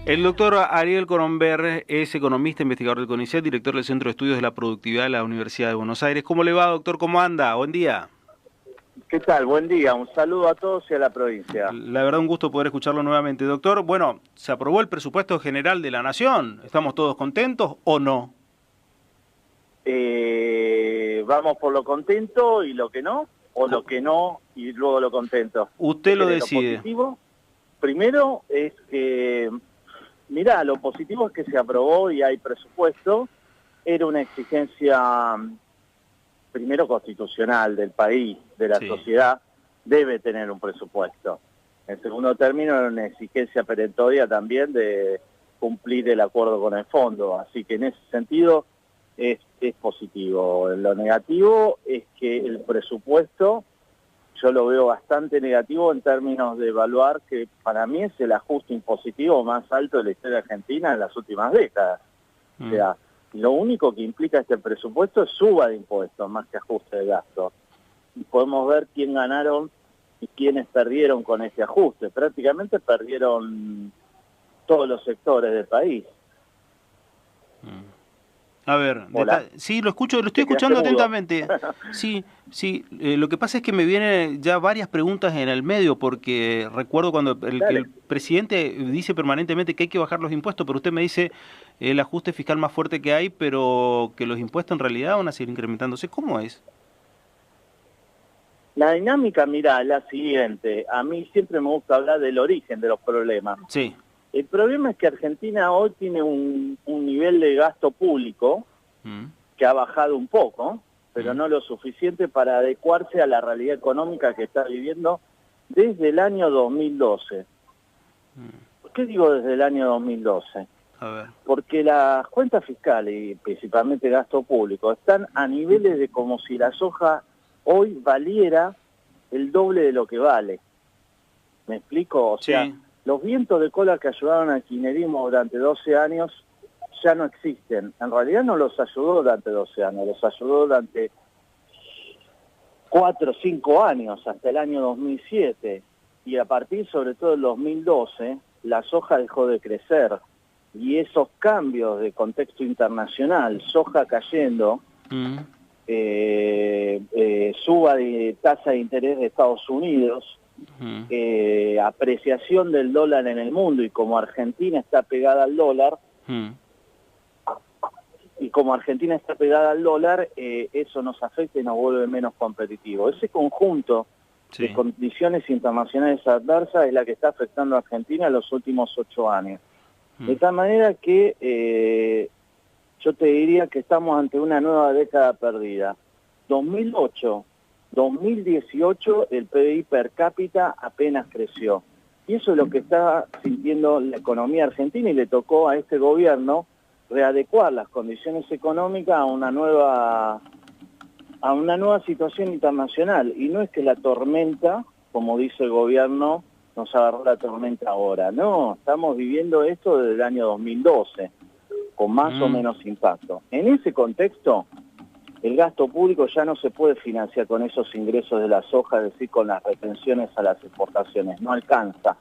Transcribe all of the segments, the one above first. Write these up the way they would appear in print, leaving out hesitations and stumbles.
El doctor Ariel Coromber es economista, investigador del CONICET, director del Centro de Estudios de la Productividad de la Universidad de Buenos Aires. ¿Cómo le va, doctor? ¿Cómo anda? Buen día. ¿Qué tal? Buen día, un saludo a todos y a la provincia. La verdad, un gusto poder escucharlo nuevamente. Doctor, bueno, ¿se aprobó el presupuesto general de la Nación? ¿Estamos todos contentos o no? ¿Vamos por lo contento y lo que no? ¿O lo que no y luego lo contento? ¿Qué Usted lo querés? ¿Lo decide. positivo? Primero es que, mirá, lo positivo es que se aprobó y hay presupuesto. Era una exigencia, primero constitucional del país, de la Sí. sociedad, debe tener un presupuesto. En segundo término, era una exigencia perentoria también de cumplir el acuerdo con el fondo. Así que en ese sentido es positivo. Lo negativo es que el presupuesto, yo lo veo bastante negativo en términos de evaluar que para mí es el ajuste impositivo más alto de la historia argentina en las últimas décadas. O Mm. sea, lo único que implica este presupuesto es suba de impuestos más que ajuste de gasto. Y podemos ver quién ganaron y quiénes perdieron con este ajuste. Prácticamente perdieron todos los sectores del país. A ver, Hola, sí, lo escucho, lo estoy te quedaste escuchando mudo. atentamente. Sí, sí. Lo que pasa es que me vienen ya varias preguntas en el medio, porque recuerdo cuando el Dale. presidente dice permanentemente que hay que bajar los impuestos, pero usted me dice el ajuste fiscal más fuerte que hay, pero que los impuestos en realidad van a seguir incrementándose. ¿Cómo es? La dinámica, mira, es la siguiente. A mí siempre me gusta hablar del origen de los problemas. Sí. El problema es que Argentina hoy tiene un nivel de gasto público Mm, que ha bajado un poco, pero mm, no lo suficiente para adecuarse a la realidad económica que está viviendo desde el año 2012. mm. ¿Por qué digo desde el año 2012? A ver. Porque las cuentas fiscales y principalmente gasto público están a niveles de como si la soja hoy valiera el doble de lo que vale. ¿Me explico? O sea, Sí. los vientos de cola que ayudaron al kirchnerismo durante 12 años ya no existen. En realidad no los ayudó durante 12 años, los ayudó durante 4 o 5 años, hasta el año 2007. Y a partir sobre todo del 2012, la soja dejó de crecer. Y esos cambios de contexto internacional, soja cayendo, Mm, suba de tasa de interés de Estados Unidos, mm, apreciación del dólar en el mundo, y como Argentina está pegada al dólar, mm. eso nos afecta y nos vuelve menos competitivos. Ese conjunto de Sí. condiciones internacionales adversas es la que está afectando a Argentina en los últimos 8 años. De Mm, tal manera que yo te diría que estamos ante una nueva década perdida. 2008, 2018, el PBI per cápita apenas creció. Y eso es lo que está sintiendo la economía argentina, y le tocó a este gobierno readecuar las condiciones económicas a una nueva situación internacional. Y no es que la tormenta, como dice el gobierno, nos agarró la tormenta ahora. No, estamos viviendo esto desde el año 2012, con más o mm. menos impacto. En ese contexto, el gasto público ya no se puede financiar con esos ingresos de la soja, es decir, con las retenciones a las exportaciones. No alcanza,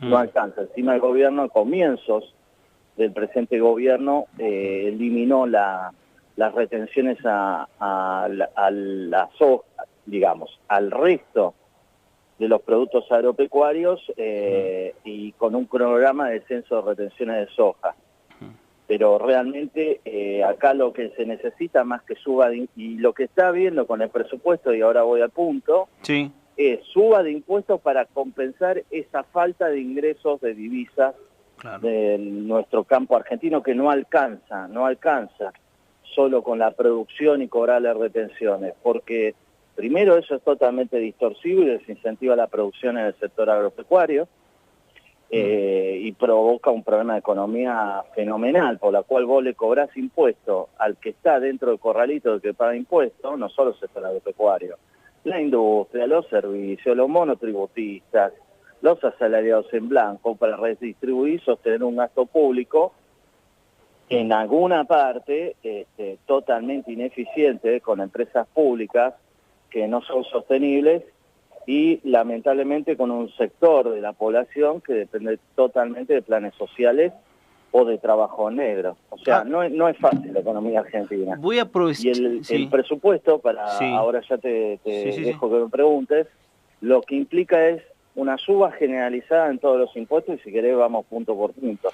no Mm. alcanza. Encima el gobierno, a comienzos del presente gobierno, eliminó las retenciones a la soja, digamos, al resto de los productos agropecuarios, y con un cronograma de descenso de retenciones de soja. Pero realmente acá lo que se necesita más que y lo que está viendo con el presupuesto, y ahora voy al punto, Sí. es suba de impuestos para compensar esa falta de ingresos de divisas Claro. de nuestro campo argentino, que no alcanza solo con la producción y cobrarle retenciones, porque primero eso es totalmente distorsivo y desincentiva la producción en el sector agropecuario, Mm. y provoca un problema de economía fenomenal, por la cual vos le cobrás impuestos al que está dentro del corralito del que paga impuestos, no solo el sector agropecuario, la industria, los servicios, los monotributistas, los asalariados en blanco, para redistribuir y sostener un gasto público Mm. en alguna parte totalmente ineficiente, con empresas públicas que no son sostenibles y lamentablemente con un sector de la población que depende totalmente de planes sociales o de trabajo negro. O sea, no es fácil la economía argentina. Voy a aprovechar... Y el Sí, presupuesto, sí, ahora ya te sí. dejo que me preguntes, lo que implica es una suba generalizada en todos los impuestos y si querés vamos punto por punto.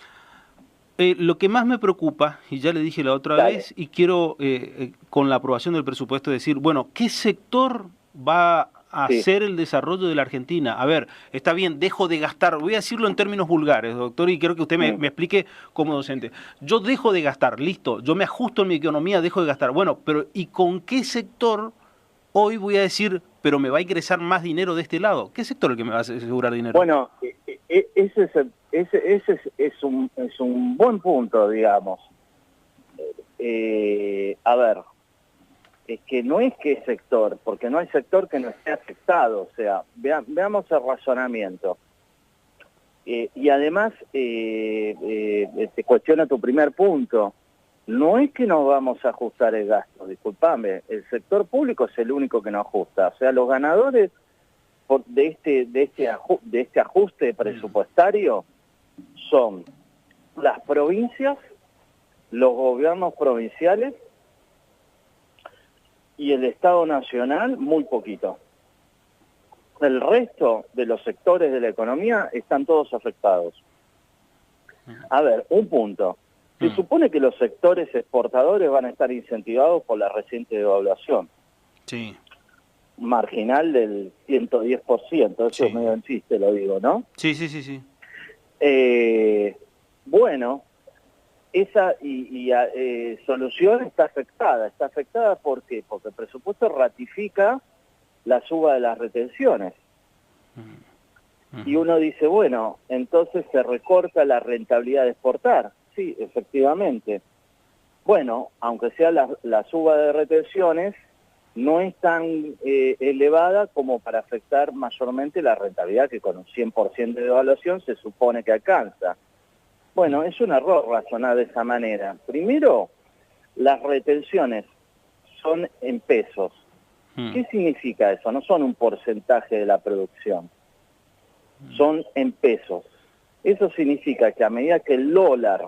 Lo que más me preocupa, y ya le dije la otra Dale. vez, y quiero con la aprobación del presupuesto decir, bueno, ¿qué sector va a Sí. hacer el desarrollo de la Argentina? A ver, está bien, dejo de gastar, voy a decirlo en términos vulgares, doctor, y quiero que usted me explique como docente. Yo dejo de gastar, listo, yo me ajusto en mi economía, dejo de gastar. Bueno, pero ¿y con qué sector hoy voy a decir, pero me va a ingresar más dinero de este lado? ¿Qué sector es el que me va a asegurar dinero? Bueno, ese es un buen punto, digamos. A ver, es que no es que sector, porque no hay sector que no esté afectado, o sea, veamos el razonamiento. Y además, te cuestiono tu primer punto, no es que nos vamos a ajustar el gasto, discúlpame, el sector público es el único que nos ajusta, o sea, los ganadores de este ajuste presupuestario son las provincias, los gobiernos provinciales y el Estado Nacional muy poquito. El resto de los sectores de la economía están todos afectados. A ver, un punto. Se supone que los sectores exportadores van a estar incentivados por la reciente devaluación. Sí. Marginal del 110%, eso es medio en chiste, lo digo, ¿no? Sí. Bueno, esa solución está afectada ¿por qué? Porque el presupuesto ratifica la suba de las retenciones. Y uno dice, bueno, entonces se recorta la rentabilidad de exportar. Sí, efectivamente. Bueno, aunque sea la suba de retenciones, no es tan elevada como para afectar mayormente la rentabilidad que con un 100% de devaluación se supone que alcanza. Bueno, es un error razonar de esa manera. Primero, las retenciones son en pesos. ¿Qué significa eso? No son un porcentaje de la producción, son en pesos. Eso significa que a medida que el dólar,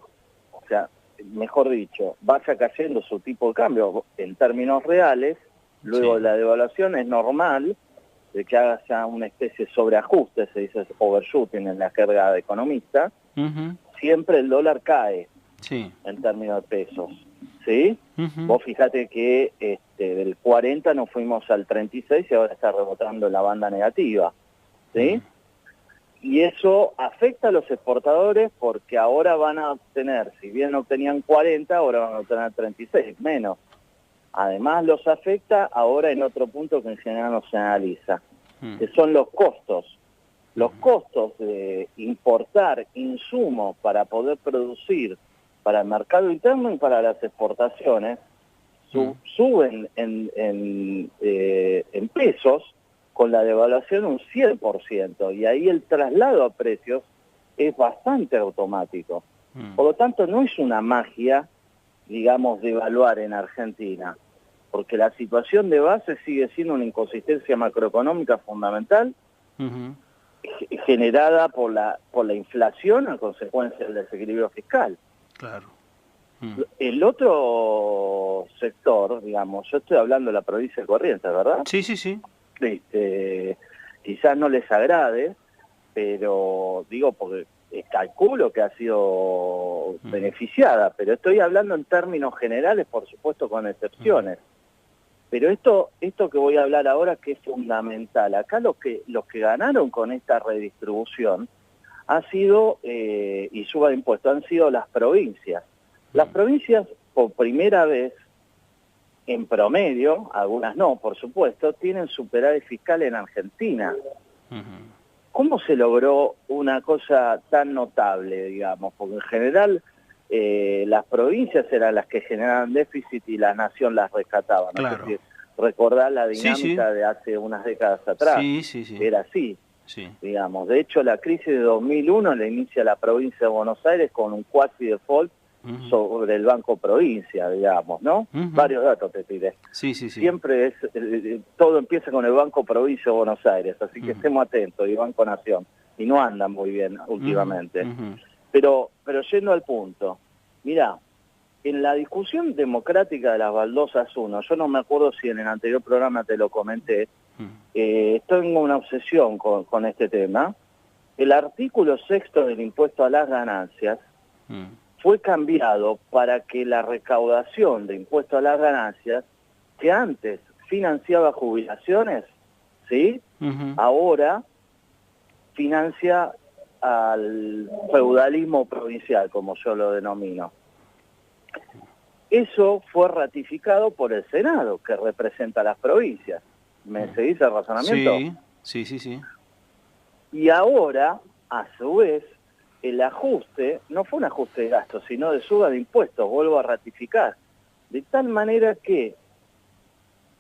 o sea, mejor dicho, vaya cayendo su tipo de cambio en términos reales, luego de la devaluación es normal de que haga una especie de sobreajuste, se dice overshooting en la jerga de economista, siempre el dólar cae en términos de pesos. ¿Sí? Vos fíjate que del 40 nos fuimos al 36 y ahora está rebotando en la banda negativa. ¿Sí? Y eso afecta a los exportadores porque ahora van a obtener, si bien obtenían 40, ahora van a obtener 36, menos. Además los afecta ahora en otro punto que en general no se analiza, que son los costos. Los costos de importar insumos para poder producir para el mercado interno y para las exportaciones suben en pesos con la devaluación un 100%, y ahí el traslado a precios es bastante automático. Por lo tanto, no es una magia, digamos, devaluar en Argentina, porque la situación de base sigue siendo una inconsistencia macroeconómica fundamental, generada por la inflación a consecuencia del desequilibrio fiscal. Claro. El otro sector, digamos, yo estoy hablando de la provincia de Corrientes, ¿verdad? Sí. Quizás no les agrade, pero digo porque calculo que ha sido beneficiada, pero estoy hablando en términos generales, por supuesto con excepciones. Pero esto que voy a hablar ahora que es fundamental, acá los que ganaron con esta redistribución ha sido, y suba de impuestos, han sido las provincias. Las provincias, por primera vez, en promedio, algunas no, por supuesto, tienen superávit fiscal en Argentina. ¿Cómo se logró una cosa tan notable, digamos? Porque en general las provincias eran las que generaban déficit y la nación las rescataba. No sé si recordar la dinámica de hace unas décadas atrás. Era así. Digamos. De hecho, la crisis de 2001 la inicia la provincia de Buenos Aires con un quasi default sobre el Banco Provincia, digamos, ¿no? Varios datos te tiré. Sí, sí, sí. Siempre todo empieza con el Banco Provincia de Buenos Aires, así que estemos atentos, y Banco Nación, y no andan muy bien últimamente. Pero yendo al punto, mirá, en la discusión democrática de las baldosas 1, yo no me acuerdo si en el anterior programa te lo comenté, tengo una obsesión con este tema. El artículo 6º del impuesto a las ganancias fue cambiado para que la recaudación de impuesto a las ganancias, que antes financiaba jubilaciones, ¿sí? Ahora financia al feudalismo provincial, como yo lo denomino. Eso fue ratificado por el Senado, que representa a las provincias. ¿Me seguís el razonamiento? Sí, sí, sí, sí. Y ahora, a su vez, el ajuste no fue un ajuste de gastos, sino de suba de impuestos, vuelvo a ratificar. De tal manera que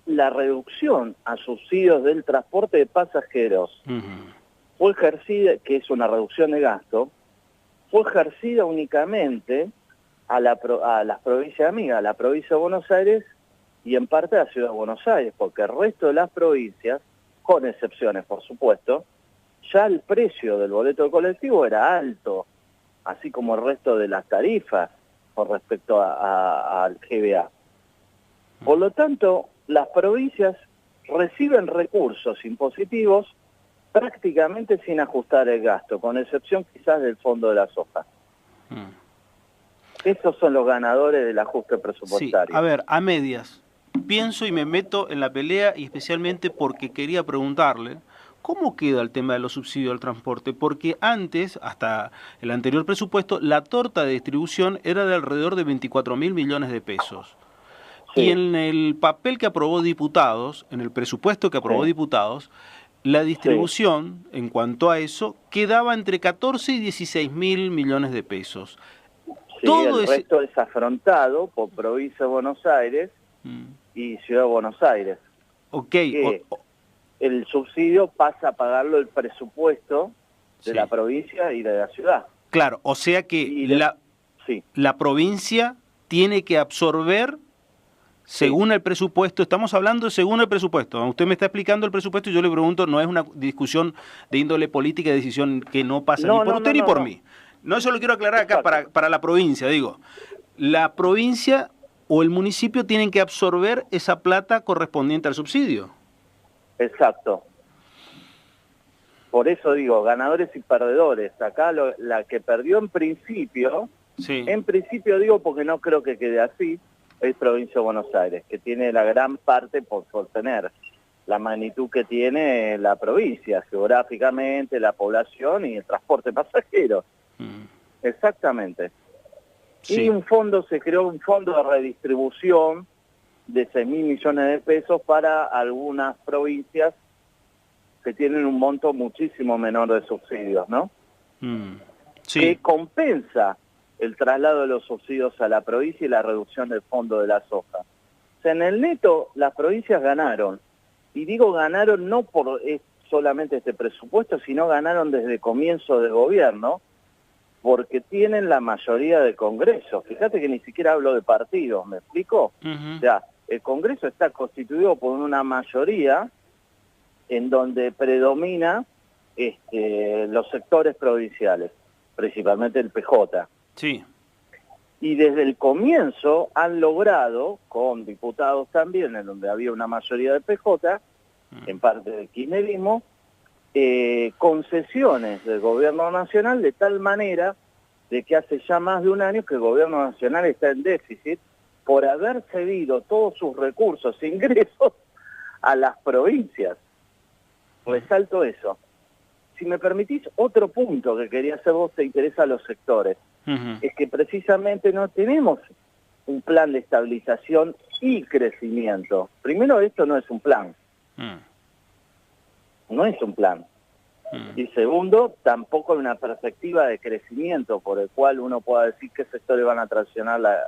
la reducción a subsidios del transporte de pasajeros fue ejercida, que es una reducción de gasto, fue ejercida únicamente a las provincias amigas, a la provincia de Buenos Aires y en parte a la ciudad de Buenos Aires, porque el resto de las provincias, con excepciones por supuesto, ya el precio del boleto de colectivo era alto, así como el resto de las tarifas con respecto al GBA. Por lo tanto, las provincias reciben recursos impositivos prácticamente sin ajustar el gasto, con excepción quizás del fondo de la soja. Esos son los ganadores del ajuste presupuestario. Sí, a ver, a medias. Pienso y me meto en la pelea, y especialmente porque quería preguntarle cómo queda el tema de los subsidios al transporte, porque antes, hasta el anterior presupuesto, la torta de distribución era de alrededor de 24.000 millones de pesos. Sí. Y en el papel que aprobó diputados, en el presupuesto que aprobó diputados, la distribución, en cuanto a eso, quedaba entre 14 y 16.000 millones de pesos. Sí, todo el resto es afrontado por provincia de Buenos Aires y Ciudad de Buenos Aires. Ok. El subsidio pasa a pagarlo el presupuesto de la provincia y de la ciudad. Claro, o sea que la provincia tiene que absorber según el presupuesto. Estamos hablando de según el presupuesto. Usted me está explicando el presupuesto y yo le pregunto, no es una discusión de índole política, de decisión que no pasa ni por usted ni por mí. No, eso lo quiero aclarar acá para la provincia, digo. La provincia o el municipio tienen que absorber esa plata correspondiente al subsidio. Exacto. Por eso digo, ganadores y perdedores. Acá la que perdió en principio digo porque no creo que quede así, es provincia de Buenos Aires, que tiene la gran parte por tener la magnitud que tiene la provincia, geográficamente, la población y el transporte pasajero. Exactamente. Y se creó un fondo de redistribución de 6.000 millones de pesos para algunas provincias que tienen un monto muchísimo menor de subsidios, ¿no? Que compensa el traslado de los subsidios a la provincia y la reducción del fondo de la soja. O sea, en el neto las provincias ganaron, y digo ganaron no por solamente este presupuesto, sino ganaron desde el comienzo del gobierno, porque tienen la mayoría del Congreso. Fíjate que ni siquiera hablo de partidos, ¿me explico? O sea, el Congreso está constituido por una mayoría en donde predomina los sectores provinciales, principalmente el PJ. Sí. Y desde el comienzo han logrado, con diputados también, en donde había una mayoría de PJ, en parte del kirchnerismo, concesiones del gobierno nacional de tal manera de que hace ya más de un año que el gobierno nacional está en déficit por haber cedido todos sus recursos e ingresos a las provincias. Resalto eso. Si me permitís, otro punto que quería hacer vos, te interesa a los sectores, es que precisamente no tenemos un plan de estabilización y crecimiento. Primero, esto no es un plan. No es un plan. Y segundo, tampoco hay una perspectiva de crecimiento por el cual uno pueda decir qué sectores van a traccionar la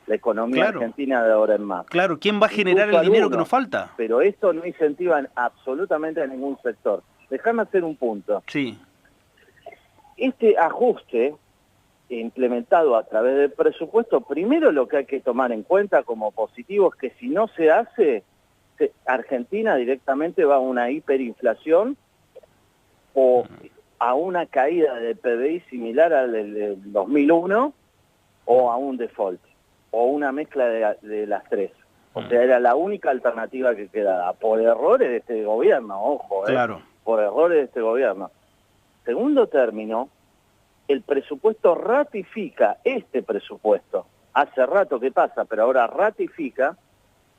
economía argentina de ahora en más. Claro, ¿quién va a generar el dinero que nos falta? Pero esto no incentiva absolutamente a ningún sector. Déjame hacer un punto. Sí. Este ajuste implementado a través del presupuesto, primero lo que hay que tomar en cuenta como positivo es que si no se hace, Argentina directamente va a una hiperinflación o a una caída del PBI similar al del 2001 o a un default, o una mezcla de las tres. O sea, era la única alternativa que quedaba, por errores de este gobierno, ojo, Claro. por errores de este gobierno. Segundo término, el presupuesto ratifica este presupuesto. Hace rato que pasa, pero ahora ratifica.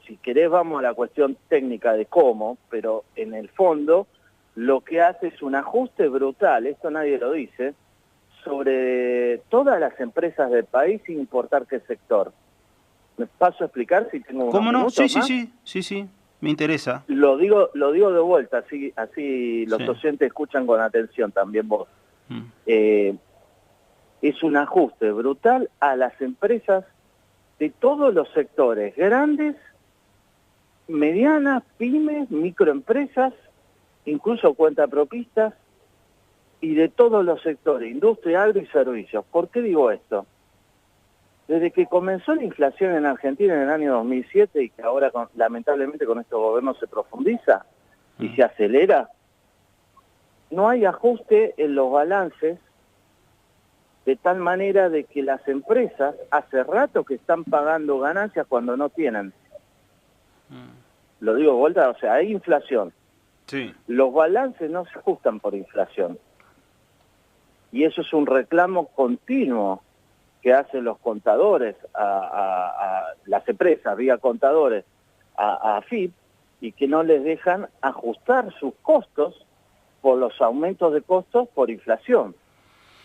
Si querés vamos a la cuestión técnica de cómo, pero en el fondo lo que hace es un ajuste brutal, esto nadie lo dice, sobre todas las empresas del país sin importar qué sector. ¿Me paso a explicar si tengo unos ¿Cómo no? minutos Sí, más? sí, me interesa. Lo digo de vuelta, así los Sí. docentes escuchan con atención también vos. Es un ajuste brutal a las empresas de todos los sectores, grandes, medianas, pymes, microempresas, incluso cuentapropistas, y de todos los sectores, industria, agro y servicios. ¿Por qué digo esto? Desde que comenzó la inflación en Argentina en el año 2007 y que ahora lamentablemente con estos gobiernos se profundiza y se acelera, no hay ajuste en los balances de tal manera de que las empresas hace rato que están pagando ganancias cuando no tienen. Lo digo de vuelta, o sea, hay inflación. Sí. Los balances no se ajustan por inflación. Y eso es un reclamo continuo que hacen los contadores, a las empresas vía contadores, a AFIP, y que no les dejan ajustar sus costos por los aumentos de costos por inflación.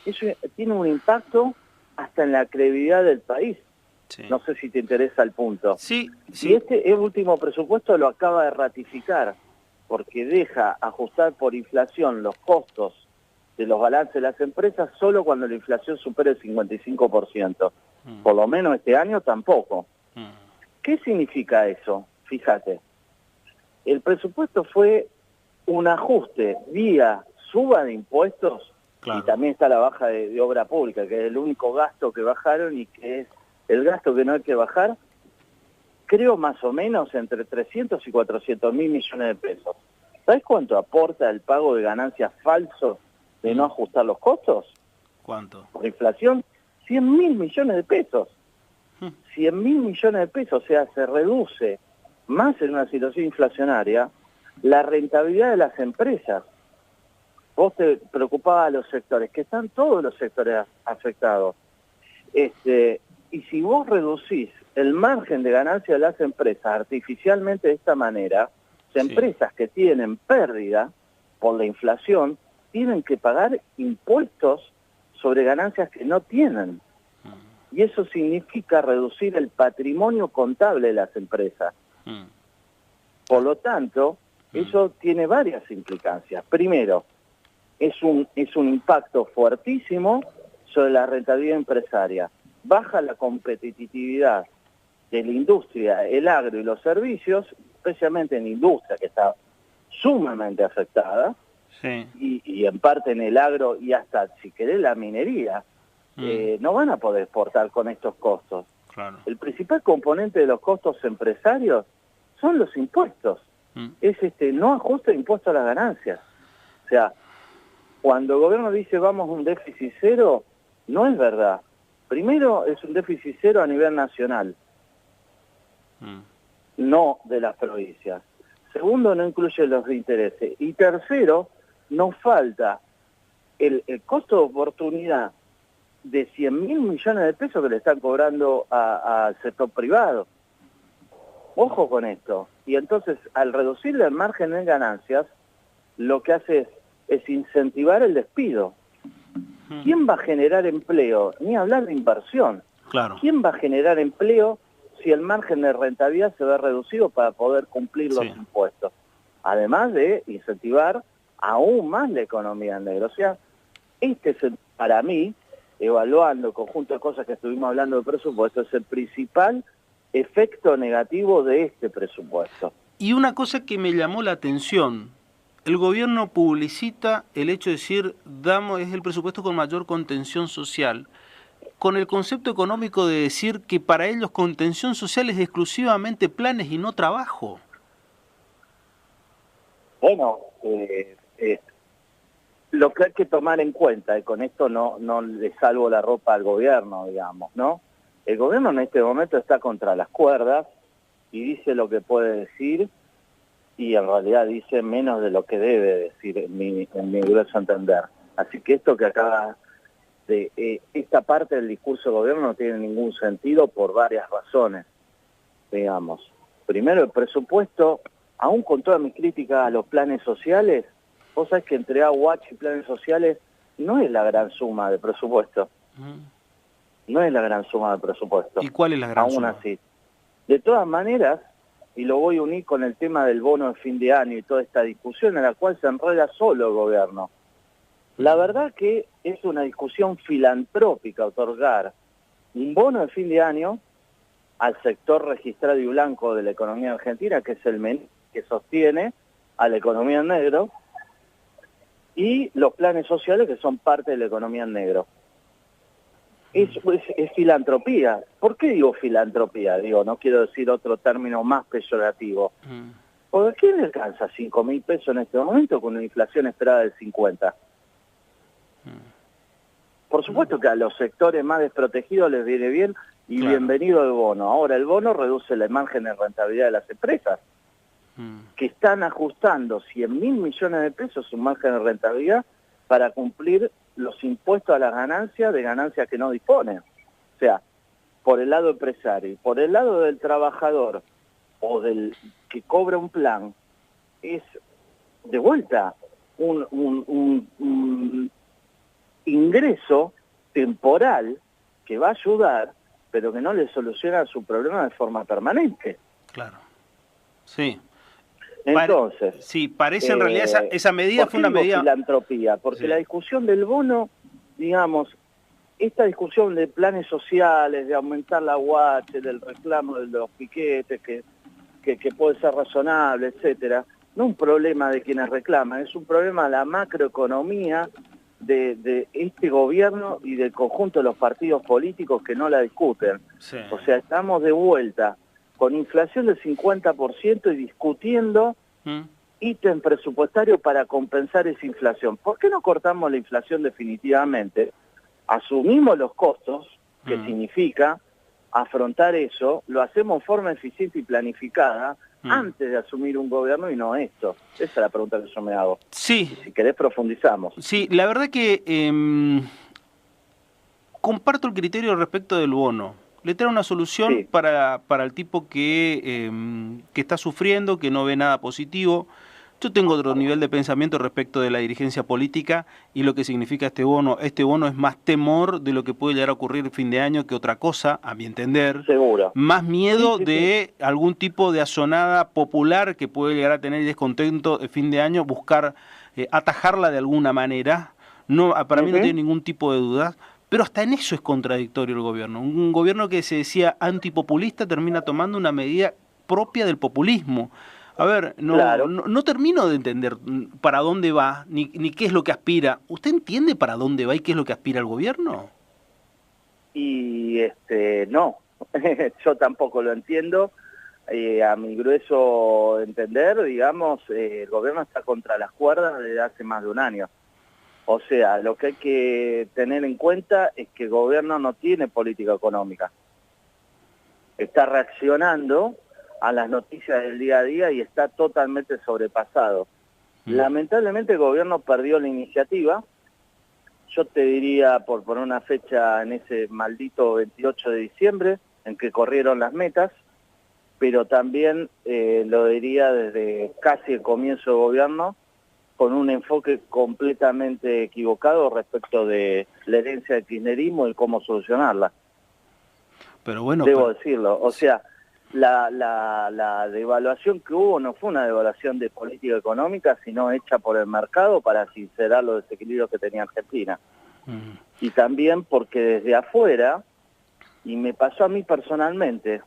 Eso tiene un impacto hasta en la credibilidad del país. Sí. No sé si te interesa el punto. Sí. Y el último presupuesto lo acaba de ratificar, porque deja ajustar por inflación los costos de los balances de las empresas solo cuando la inflación supere el 55%. Por lo menos este año tampoco. ¿Qué significa eso? Fíjate, el presupuesto fue un ajuste vía suba de impuestos, claro, y también está la baja de obra pública, que es el único gasto que bajaron y que es el gasto que no hay que bajar, creo más o menos entre 300 y 400 mil millones de pesos. ¿Sabes cuánto aporta el pago de ganancias falsos de no ajustar los costos? ¿Cuánto? Por inflación, 100 mil millones de pesos. 100 mil millones de pesos, o sea, se reduce más en una situación inflacionaria la rentabilidad de las empresas. Vos te preocupabas a los sectores, que están todos los sectores afectados. Y si vos reducís el margen de ganancia de las empresas artificialmente de esta manera, las empresas que tienen pérdida por la inflación tienen que pagar impuestos sobre ganancias que no tienen. Y eso significa reducir el patrimonio contable de las empresas. Por lo tanto, eso tiene varias implicancias. Primero, es un impacto fuertísimo sobre la rentabilidad empresaria. Baja la competitividad de la industria, el agro y los servicios, especialmente en la industria, que está sumamente afectada, y en parte en el agro y hasta, si querés, la minería. No van a poder exportar con estos costos. Claro. El principal componente de los costos empresarios son los impuestos. Es no ajuste de impuestos a las ganancias. O sea, cuando el gobierno dice vamos a un déficit cero, no es verdad. Primero, es un déficit cero a nivel nacional, no de las provincias. Segundo, no incluye los de intereses. Y tercero, nos falta el costo de oportunidad de 100 mil millones de pesos que le están cobrando al sector privado. Ojo con esto. Y entonces, al reducirle el margen en ganancias, lo que hace es incentivar el despido. ¿Quién va a generar empleo? Ni hablar de inversión. Claro. ¿Quién va a generar empleo si el margen de rentabilidad se ve reducido para poder cumplir los impuestos? Además de incentivar aún más la economía en negro. O sea, este es, para mí, evaluando el conjunto de cosas que estuvimos hablando del presupuesto, es el principal efecto negativo de este presupuesto. Y una cosa que me llamó la atención, el gobierno publicita el hecho de decir, es el presupuesto con mayor contención social, con el concepto económico de decir que para ellos contención social es exclusivamente planes y no trabajo? Bueno, lo que hay que tomar en cuenta, y con esto no le salvo la ropa al gobierno, digamos, ¿no? El gobierno en este momento está contra las cuerdas y dice lo que puede decir, y en realidad dice menos de lo que debe decir, en mi grueso entender. Así que esto que acaba de... esta parte del discurso del gobierno no tiene ningún sentido por varias razones, digamos. Primero, el presupuesto, aún con toda mi crítica a los planes sociales, vos sabés que entre AUH y planes sociales no es la gran suma de presupuesto. No es la gran suma de presupuesto. ¿Y cuál es la gran suma? Aún así. De todas maneras, y lo voy a unir con el tema del bono de fin de año y toda esta discusión en la cual se enreda solo el gobierno. La verdad que es una discusión filantrópica otorgar un bono de fin de año al sector registrado y blanco de la economía argentina, que es el que sostiene a la economía en negro, y los planes sociales que son parte de la economía en negro. Es filantropía. ¿Por qué digo filantropía? No quiero decir otro término más peyorativo. ¿Por qué le alcanza 5.000 pesos en este momento con una inflación esperada del 50? Por supuesto que a los sectores más desprotegidos les viene bien y claro, bienvenido el bono. Ahora, el bono reduce la margen de rentabilidad de las empresas, que están ajustando 100.000 millones de pesos su margen de rentabilidad para cumplir los impuestos a las ganancias de ganancias que no disponen. O sea, por el lado empresario y por el lado del trabajador o del que cobra un plan, es de vuelta un ingreso temporal que va a ayudar, pero que no le soluciona su problema de forma permanente. Claro. Sí. Entonces, sí, parece en realidad esa medida fue una medida... filantropía? Porque sí, la discusión del bono, digamos, esta discusión de planes sociales, de aumentar la UH, del reclamo de los piquetes, que puede ser razonable, etcétera, no es un problema de quienes reclaman, es un problema de la macroeconomía de este gobierno y del conjunto de los partidos políticos que no la discuten. Sí. O sea, estamos de vuelta con inflación del 50% y discutiendo ítem presupuestario para compensar esa inflación. ¿Por qué no cortamos la inflación definitivamente? Asumimos los costos que significa afrontar eso, lo hacemos en forma eficiente y planificada antes de asumir un gobierno y no esto. Esa es la pregunta que yo me hago. Sí. Y si querés profundizamos. Sí, la verdad que comparto el criterio respecto del bono. Le trae una solución sí, para el tipo que está sufriendo, que no ve nada positivo. Yo tengo otro nivel de pensamiento respecto de la dirigencia política y lo que significa este bono. Este bono es más temor de lo que puede llegar a ocurrir el fin de año que otra cosa, a mi entender. Seguro. Más miedo de algún tipo de asonada popular que puede llegar a tener descontento el fin de año, buscar atajarla de alguna manera. No, para mí no tiene ningún tipo de duda. Pero hasta en eso es contradictorio el gobierno. Un gobierno que se decía antipopulista termina tomando una medida propia del populismo. A ver, no termino de entender para dónde va, ni qué es lo que aspira. ¿Usted entiende para dónde va y qué es lo que aspira el gobierno? Y no, yo tampoco lo entiendo. A mi grueso entender, digamos, el gobierno está contra las cuerdas desde hace más de un año. O sea, lo que hay que tener en cuenta es que el gobierno no tiene política económica. Está reaccionando a las noticias del día a día y está totalmente sobrepasado. Lamentablemente el gobierno perdió la iniciativa. Yo te diría, por poner una fecha, en ese maldito 28 de diciembre, en que corrieron las metas, pero también lo diría desde casi el comienzo del gobierno, con un enfoque completamente equivocado respecto de la herencia del kirchnerismo y cómo solucionarla. Pero bueno, debo decirlo. O sea, la devaluación que hubo no fue una devaluación de política económica, sino hecha por el mercado para sincerar los desequilibrios que tenía Argentina. Y también porque desde afuera, y me pasó a mí personalmente,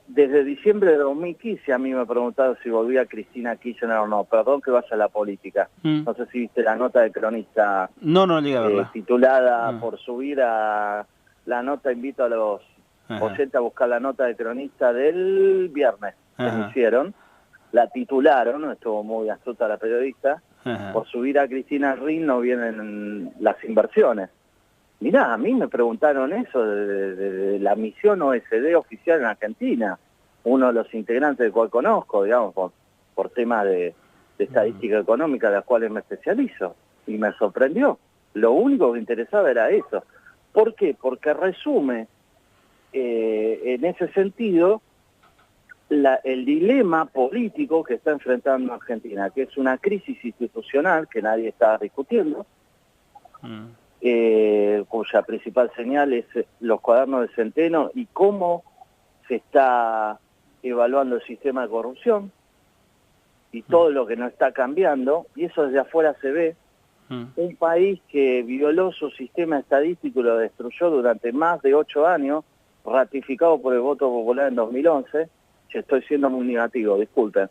desde diciembre de 2015 a mí me preguntaron si volvía Cristina Kirchner o no. Perdón que vaya a la política. No sé si viste la nota de Cronista No llegué a verla. titulada por subir a la nota, invito a los oyentes a buscar la nota de Cronista del viernes que me hicieron. La titularon, estuvo muy astuta la periodista, por subir a Cristina al ring no vienen las inversiones. Mirá, a mí me preguntaron eso de la misión OSD oficial en Argentina, uno de los integrantes del cual conozco, digamos, por temas de estadística económica de las cuales me especializo, y me sorprendió. Lo único que interesaba era eso. ¿Por qué? Porque resume en ese sentido el dilema político que está enfrentando Argentina, que es una crisis institucional que nadie está discutiendo, cuya principal señal es los cuadernos de Centeno y cómo se está evaluando el sistema de corrupción y todo lo que no está cambiando, y eso desde afuera se ve. Un país que violó su sistema estadístico y lo destruyó durante más de 8 años, ratificado por el voto popular en 2011, estoy siendo muy negativo, disculpen,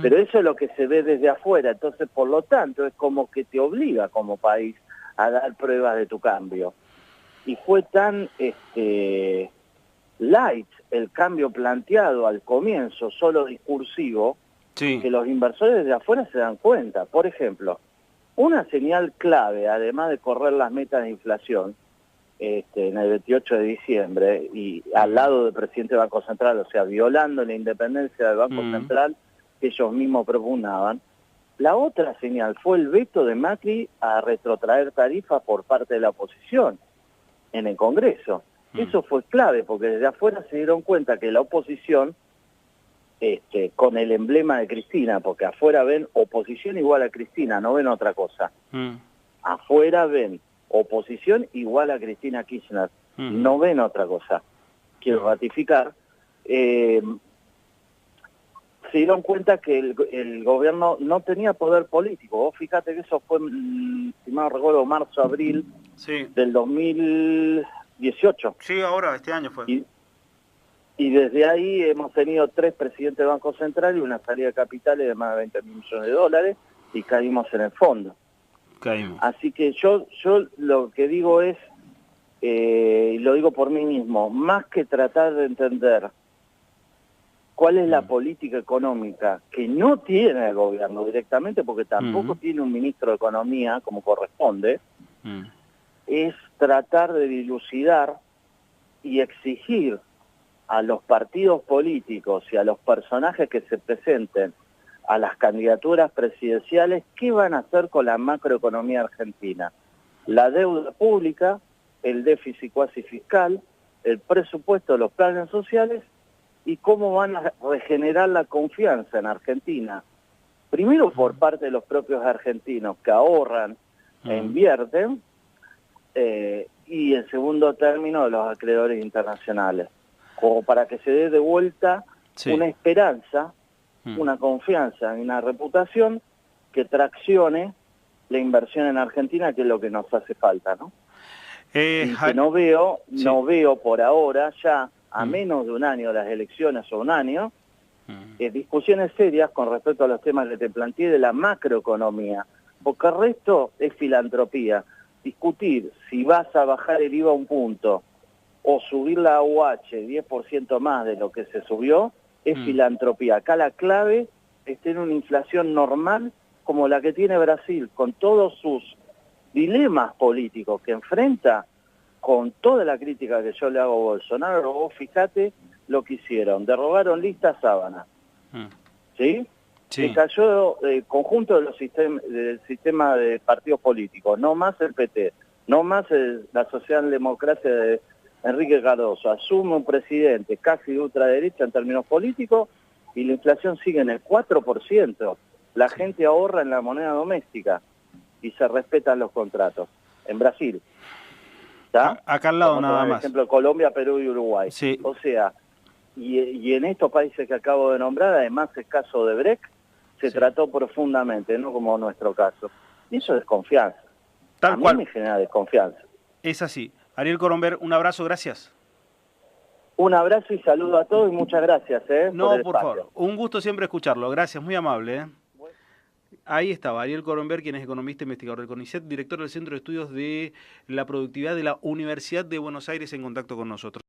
pero eso es lo que se ve desde afuera, entonces por lo tanto es como que te obliga como país a dar pruebas de tu cambio. Y fue tan light el cambio planteado al comienzo, solo discursivo, que los inversores desde afuera se dan cuenta. Por ejemplo, una señal clave, además de correr las metas de inflación, en el 28 de diciembre, y al lado del presidente del Banco Central, o sea, violando la independencia del Banco Central que ellos mismos propugnaban. La otra señal fue el veto de Macri a retrotraer tarifas por parte de la oposición en el Congreso. Eso fue clave, porque desde afuera se dieron cuenta que la oposición, con el emblema de Cristina, porque afuera ven oposición igual a Cristina, no ven otra cosa. Afuera ven oposición igual a Cristina Kirchner, no ven otra cosa. Quiero ratificar. Se dieron cuenta que el gobierno no tenía poder político. Vos fíjate que eso fue, si mal no recuerdo, marzo, abril del 2018. Sí, ahora, este año fue. Y desde ahí hemos tenido 3 presidentes del Banco Central y una salida de capitales de más de 20 mil millones de dólares y caímos en el fondo. Así que yo lo que digo es, y lo digo por mí mismo, más que tratar de entender cuál es la política económica que no tiene el gobierno directamente, porque tampoco tiene un ministro de Economía como corresponde, es tratar de dilucidar y exigir a los partidos políticos y a los personajes que se presenten a las candidaturas presidenciales qué van a hacer con la macroeconomía argentina. La deuda pública, el déficit cuasi fiscal, el presupuesto de los planes sociales y cómo van a regenerar la confianza en Argentina. Primero por parte de los propios argentinos que ahorran e invierten, y en segundo término de los acreedores internacionales, como para que se dé de vuelta una esperanza, una confianza y una reputación que traccione la inversión en Argentina, que es lo que nos hace falta, ¿no? Y que no veo por ahora, ya a menos de un año de las elecciones o un año, discusiones serias con respecto a los temas que te planteé de la macroeconomía, porque el resto es filantropía. Discutir si vas a bajar el IVA un punto o subir la AUH 10% más de lo que se subió, es filantropía. Acá la clave es tener una inflación normal como la que tiene Brasil, con todos sus dilemas políticos que enfrenta, con toda la crítica que yo le hago a Bolsonaro. Vos fíjate lo que hicieron, derrogaron lista sábana, ¿sí? Se cayó el conjunto de del sistema de partidos políticos, no más el PT, no más la socialdemocracia de Enrique Cardoso, asume un presidente casi de ultraderecha en términos políticos y la inflación sigue en el 4%. La gente ahorra en la moneda doméstica y se respetan los contratos. En Brasil, ¿está? Acá al lado nada más. Por ejemplo, Colombia, Perú y Uruguay. O sea, y en estos países que acabo de nombrar, además el caso de Brecht, se trató profundamente, no como nuestro caso. Y eso es desconfianza. A mí me genera desconfianza. Es así. Ariel Coromber, un abrazo, gracias. Un abrazo y saludo a todos y muchas gracias. No, por favor. Un gusto siempre escucharlo. Gracias, muy amable. Ahí estaba Ariel Coronberg, quien es economista e investigador del CONICET, director del Centro de Estudios de la Productividad de la Universidad de Buenos Aires, en contacto con nosotros.